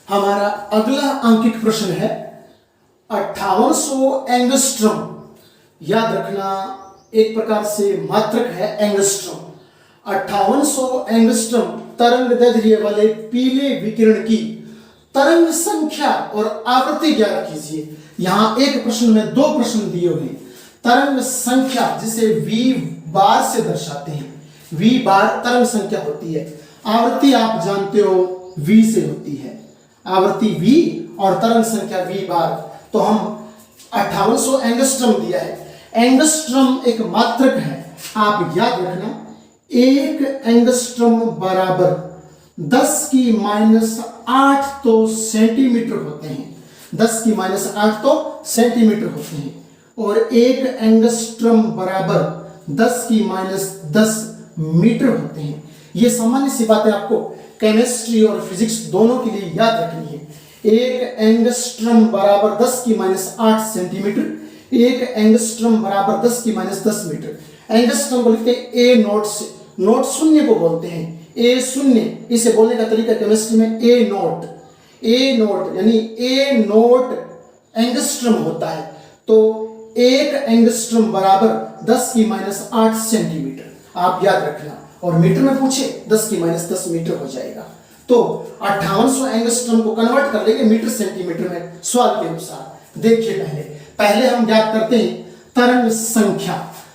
हमारा अगला अंकित प्रश्न है 5800 एंगस्ट्रम। याद रखना, एक प्रकार से मात्रक है एंगस्ट्रम। 5800 एंगस्ट्रम तरंग दैर्ध्य वाले पीले विकिरण की तरंग संख्या और आवृत्ति ज्ञात कीजिए। यहां एक प्रश्न में दो प्रश्न दिए हुए। तरंग संख्या जिसे v बार से दर्शाते हैं, v बार तरंग संख्या होती है। आवृत्ति आप जानते हो v से होती है, आवृत्ति v और तरंग संख्या v बार। तो हम 5800 एंगस्ट्रम दिया है। एंगस्ट्रम एक मात्रक है, आप याद रखना। एक एंगस्ट्रम बराबर 10⁻8 तो सेंटीमीटर होते हैं, 10⁻8 तो सेंटीमीटर होते हैं। और एक एंगस्ट्रम बराबर 10⁻10 मीटर होते हैं। ये सामान्य सी बातें आपको केमिस्ट्री और फिजिक्स दोनों के लिए याद रखनी है। एक एंगस्ट्रम बराबर 10⁻8 सेंटीमीटर, एक एंगस्ट्रम बराबर 10⁻10 मीटर। एंगस्ट्रम को लिखते हैं ए नोट से, नोट शून्य को बोलते हैं ए शून्य। इसे बोलने का तरीका केमिस्ट्री में ए नोट, ए नोट यानी ए नोट एंगस्ट्रम होता है। तो एक एंगस्ट्रम बराबर 10⁻8 सेंटीमीटर, आप याद रखना। और मीटर में पूछे 10⁻10 मीटर हो जाएगा। तो 5800 एंगस्ट्रम को कन्वर्ट कर लेंगे मीटर सेंटीमीटर में सवाल के अनुसार। देखिए पहले हम ज्ञात करते हैं तरंग संख्या।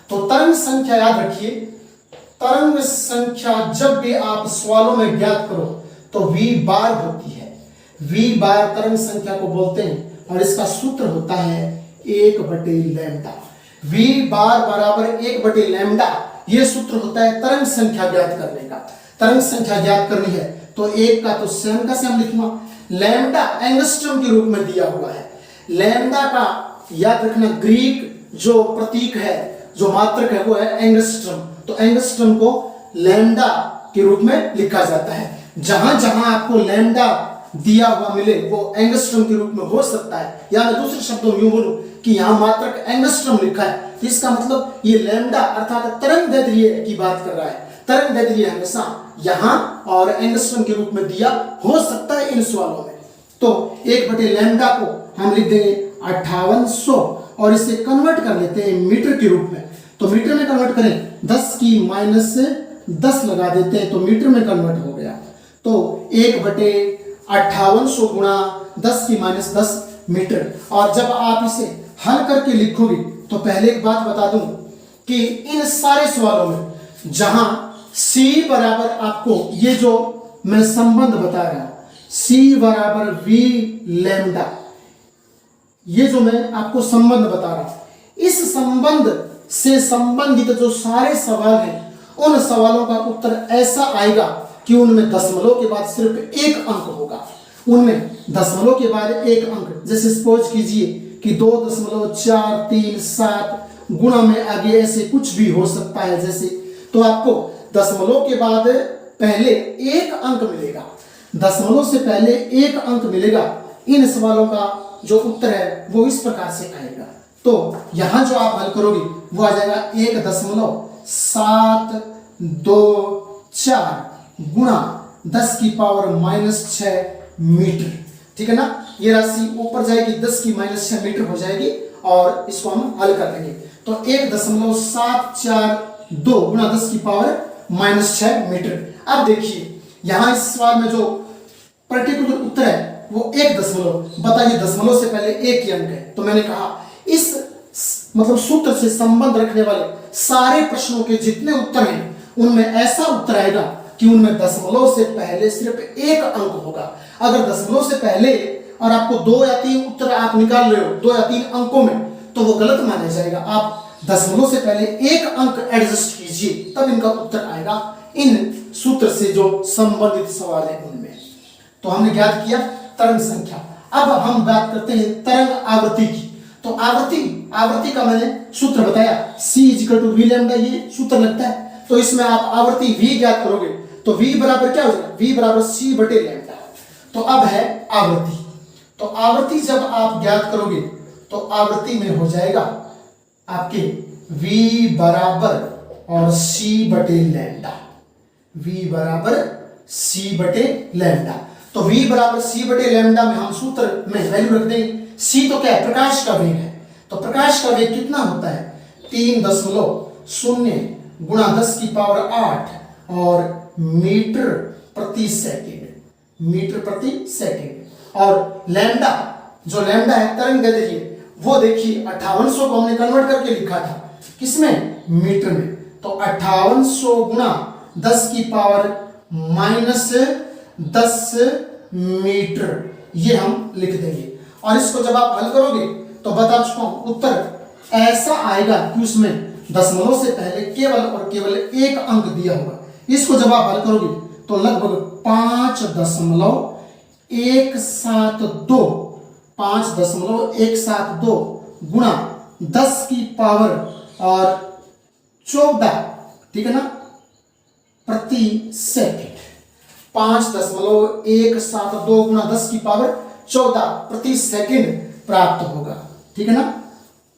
तो तरंग संख्या याद रखिए, तरंग संख्या जब भी आप सवालों में ज्ञात करो तो v बार होती है। v बार तरंग संख्या को बोलते हैं और इसका सूत्र होता है 1/लैम्डा। v बार बराबर 1/लैम्डा, यह सूत्र होता है तरंग संख्या ज्ञात करने का। तरंग संख्या ज्ञात करनी है तो एक का तो सेम का सेम लिखूंगा। लैम्डा एंगस्ट्रम के रूप में दिया हुआ है। लैम्डा का याद रखना ग्रीक जो प्रतीक है, जो मात्रक है वो है एंगस्ट्रम। तो एंगस्ट्रम को लैम्डा के रूप में लिखा जाता है। जहां जहां आपको लैम्डा दिया हुआ मिले वो एंगस्ट्रम के रूप में हो सकता है। या मैं दूसरे शब्दों में यूं बोलूं कि यहां मात्रक एंगस्ट्रम लिखा है, तो इसका मतलब ये लैम्डा अर्थात तरंग दैर्ध्य की बात कर रहा है। तरंग दैर्ध्य हमेशा यहां और एंगस्ट्रम के रूप में दिया हो सकता है इन सवालों में। तो 1/लैम्डा को हम लिख देंगे 5800 और इसे कन्वर्ट कर लेते हैं मीटर के रूप में। तो मीटर में कन्वर्ट करें 10⁻10 लगा देते हैं तो मीटर में कन्वर्ट हो गया। तो 1/5800 गुणा 10⁻10 मीटर। और जब आप इसे हल करके लिखोगे तो पहले एक बात बता दूं कि इन सारे सवालों में जहां c बराबर आपको ये जो मैं संबंध बता रहा हूं c बराबर v लैम्डा, ये जो मैं आपको संबंध बता रहा हूं, इस संबंध से संबंधित जो सारे सवाल हैं उन सवालों का उत्तर ऐसा आएगा कि उनमें दशमलव के बाद सिर्फ एक अंक होगा। उनमें दशमलव के बाद एक अंक, जैसे सपोज कीजिए कि 2.437 गुणा में आगे ऐसे कुछ भी हो सकता है जैसे, तो आपको दशमलव के बाद पहले एक अंक मिलेगा, दशमलव से पहले एक अंक मिलेगा। इन सवालों का जो उत्तर है वो इस प्रकार से आएगा। तो यहां जो आप हल करोगे वो आ जाएगा 1.724 गुणा 10⁻6 मीटर। ठीक है ना, ये राशि ऊपर जाएगी 10⁻6 मीटर हो जाएगी और इसको हम हल कर लेंगे। तो 1.742 गुणा 10⁻6 मीटर। अब देखिए यहां इस सवाल में जो पर्टिकुलर उत्तर है वो 1 दशमलव, बताइए दशमलव से पहले एक ही अंक है। तो मैंने कहा इस मतलब सूत्र से संबंध रखने वाले सारे प्रश्नों के जितने उत्तर हैं उनमें ऐसा उत्तर आएगा कि उनमें दशमलव से पहले सिर्फ एक अंक होगा। अगर दशमलव से पहले और आपको 2 या 3 उत्तर आप निकाल रहे हो 2 या 3 अंकों में, तो वो गलत माना जाएगा। आप दशमलव से पहले एक अंक एडजस्ट कीजिए तब इनका उत्तर आएगा इन सूत्र से जो संबंधित सवाल है उनमें। तो हमने ज्ञात किया तरंग संख्या। अब हम बात करते हैं तरंग आवृत्ति की। तो आवृत्ति का मैंने सूत्र बताया c = v लैम्डा, ये सूत्र लगता है। तो इसमें आप आवृत्ति v ज्ञात करोगे तो v बराबर क्या हो जाएगा, v बराबर c/लैम्डा। तो अब है आवृत्ति। तो आवृत्ति जब आप ज्ञात करोगे तो आवृत्ति में हो जाएगा आपके v बराबर और c/लैम्डा, v बराबर c/लैम्डा। तो तो v बराबर c बटे लैम्डा में हम सूत्र में वैल्यू रख देंगे। c तो क्या है, प्रकाश का वेग है। तो प्रकाश का वेग कितना होता है, 3.0 गुणा 10 की पावर 8 और मीटर प्रति सेकंड, मीटर प्रति सेकंड। और लैम्डा, जो लैम्डा है तरंग दैर्ध्य, वो देखिए 5800 को हमने कन्वर्ट करके लिखा था किसमें, मीटर में। तो 5800 गुणा 10 की पावर -10 मीटर, ये हम लिख देंगे। और इसको जब आप हल करोगे तो बता चुका हूं उत्तर ऐसा आएगा कि उसमें दशमलव से पहले केवल और केवल एक अंक दिया होगा। इसको जब आप हल करोगे तो लगभग 5.172 गुणा 10 की पावर और 14, ठीक है ना, प्रति सेकंड। 5.172 गुणा 10 की पावर 14 प्रति सेकंड प्राप्त होगा, ठीक है ना।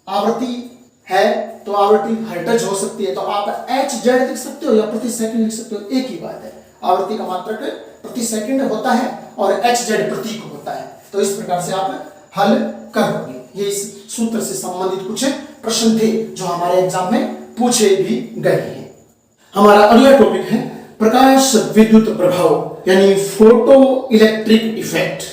आवृत्ति है तो आवृत्ति हर्ट्ज हो सकती है, तो आप HZ लिख सकते हो या प्रति सेकंड लिख सकते हो, एक ही बात है। आवृत्ति का मात्रक प्रति सेकंड होता है और HZ प्रतीक होता है। तो इस प्रकार से आप हल कर लोगे। ये इस सूत्र से संबंधित कुछ प्रश्न थे जो हमारे एग्जाम में पूछे भी गए हैं। हमारा अगला टॉपिक है प्रकाश विद्युत प्रभाव यानी photo electric effect.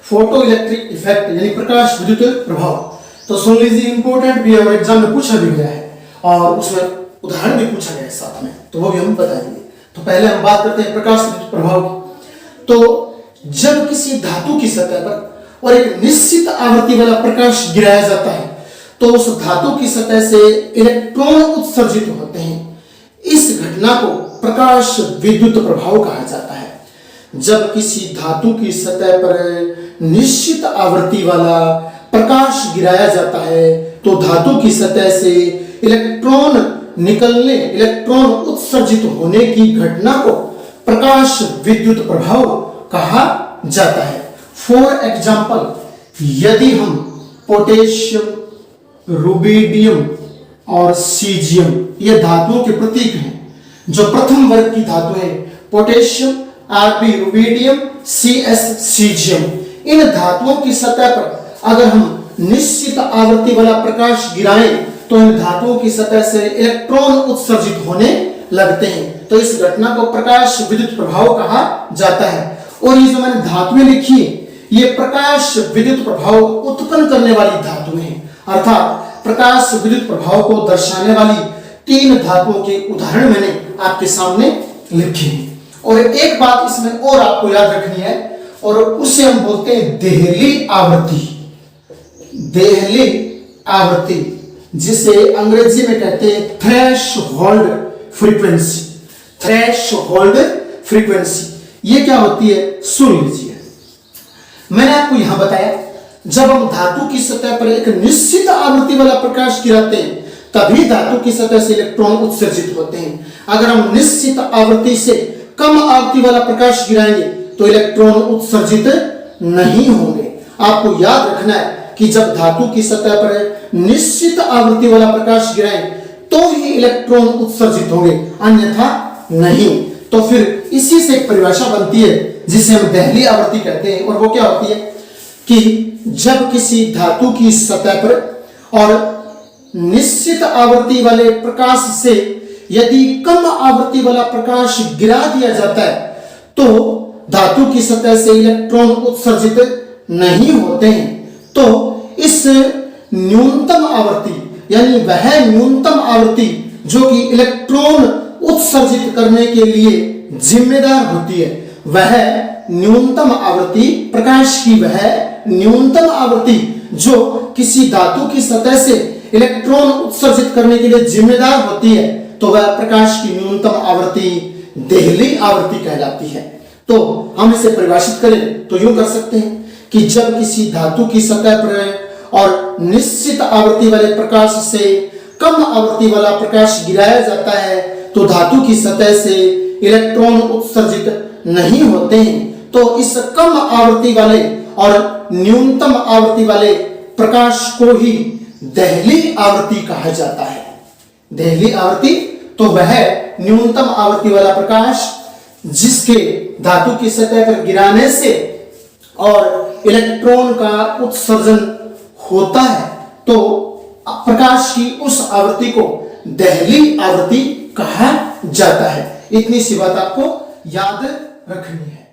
Photo electric effect यानी प्रकाश विद्युत प्रभाव। तो सुन लीजिए, इंपॉर्टेंट भी है और एग्जाम में पूछा भी गया है और उसमें उदाहरण भी पूछा गया है साथ में, तो वो भी हम बताएंगे। तो पहले हम बात करते हैं प्रकाश विद्युत प्रभाव की। तो जब किसी धातु की सतह पर और एक निश्चित आवृत्ति वाला प्रकाश गिराया जाता है तो उस धातु की सतह से इलेक्ट्रॉन उत्सर्जित होते हैं। इस घटना को प्रकाश विद्युत प्रभाव कहा जाता है। जब किसी धातु की सतह पर निश्चित आवृत्ति वाला प्रकाश गिराया जाता है तो धातु की सतह से इलेक्ट्रॉन निकलने, इलेक्ट्रॉन उत्सर्जित होने की घटना को प्रकाश विद्युत प्रभाव कहा जाता है। फॉर एग्जाम्पल, यदि हम पोटेशियम, रुबिडियम और सीजियम, ये धातुओं के प्रतीक हैं जो प्रथम वर्ग की धातु है, potassium, Rb rubidium, Cs caesium, इन धातुओं की सतह पर अगर हम निश्चित आवृत्ति वाला प्रकाश गिराएं तो इन धातुओं की सतह से इलेक्ट्रॉन उत्सर्जित होने लगते हैं। तो इस घटना को प्रकाश विद्युत प्रभाव कहा जाता है। और ये जो मैंने धातुएं लिखी है ये प्रकाश विद्युत प्रभाव उत्पन्न करने वाली धातुएं हैं, अर्थात प्रकाश विद्युत प्रभाव को दर्शाने वाली 3 धातुओं के उदाहरण मैंने आपके सामने लिखे हैं। और एक बात इसमें और आपको याद रखनी है और उसे हम बोलते हैं देहली आवृत्ति। देहली आवृत्ति जिसे अंग्रेजी में कहते हैं थ्रेशोल्ड फ्रीक्वेंसी। थ्रेशोल्ड फ्रीक्वेंसी ये क्या होती है, सुन लीजिए। मैंने आपको यहां बताया जब हम धातु की सतह पर एक निश्चित आवृत्ति वाला प्रकाश गिराते हैं तभी धातु की सतह से इलेक्ट्रॉन उत्सर्जित होते हैं। अगर हम निश्चित आवृत्ति से कम आवृत्ति वाला प्रकाश गिराएंगे तो इलेक्ट्रॉन उत्सर्जित नहीं होंगे। आपको याद रखना है कि जब धातु की सतह पर निश्चित आवृत्ति वाला प्रकाश गिराएं तो ही इलेक्ट्रॉन उत्सर्जित होंगे, अन्यथा नहीं। तो फिर इसी से एक परिभाषा बनती है जिसे हम देहली आवृत्ति कहते हैं। और वो क्या होती है कि जब किसी धातु की सतह पर और निश्चित आवृत्ति वाले प्रकाश से यदि कम आवृत्ति वाला प्रकाश गिरा दिया जाता है तो धातु की सतह से इलेक्ट्रॉन उत्सर्जित नहीं होते हैं। तो इस न्यूनतम आवृत्ति यानी वह न्यूनतम आवृत्ति जो कि इलेक्ट्रॉन उत्सर्जित करने के लिए जिम्मेदार होती है, वह न्यूनतम आवृत्ति, प्रकाश की वह न्यूनतम आवृत्ति जो किसी धातु की सतह से इलेक्ट्रॉन उत्सर्जित करने के लिए जिम्मेदार होती है, तो वह प्रकाश की न्यूनतम आवृत्ति देहली आवृत्ति कहलाती है। तो हम इसे परिभाषित करें तो यूं कर सकते हैं कि जब किसी धातु की सतह पर और निश्चित आवृत्ति वाले प्रकाश से कम आवृत्ति वाला प्रकाश गिराया जाता है तो धातु की सतह से इलेक्ट्रॉन उत्सर्जित नहीं होते हैं। तो इस कम आवृत्ति वाले और न्यूनतम आवृत्ति वाले प्रकाश को ही देहली आवृत्ति कहा जाता है। देहली आवृत्ति तो वह न्यूनतम आवृत्ति वाला प्रकाश जिसके धातु की सतह पर गिराने से और इलेक्ट्रॉन का उत्सर्जन होता है तो प्रकाश की उस आवृत्ति को दहली आवृत्ति कहा जाता है। इतनी सी बात आपको याद रखनी है।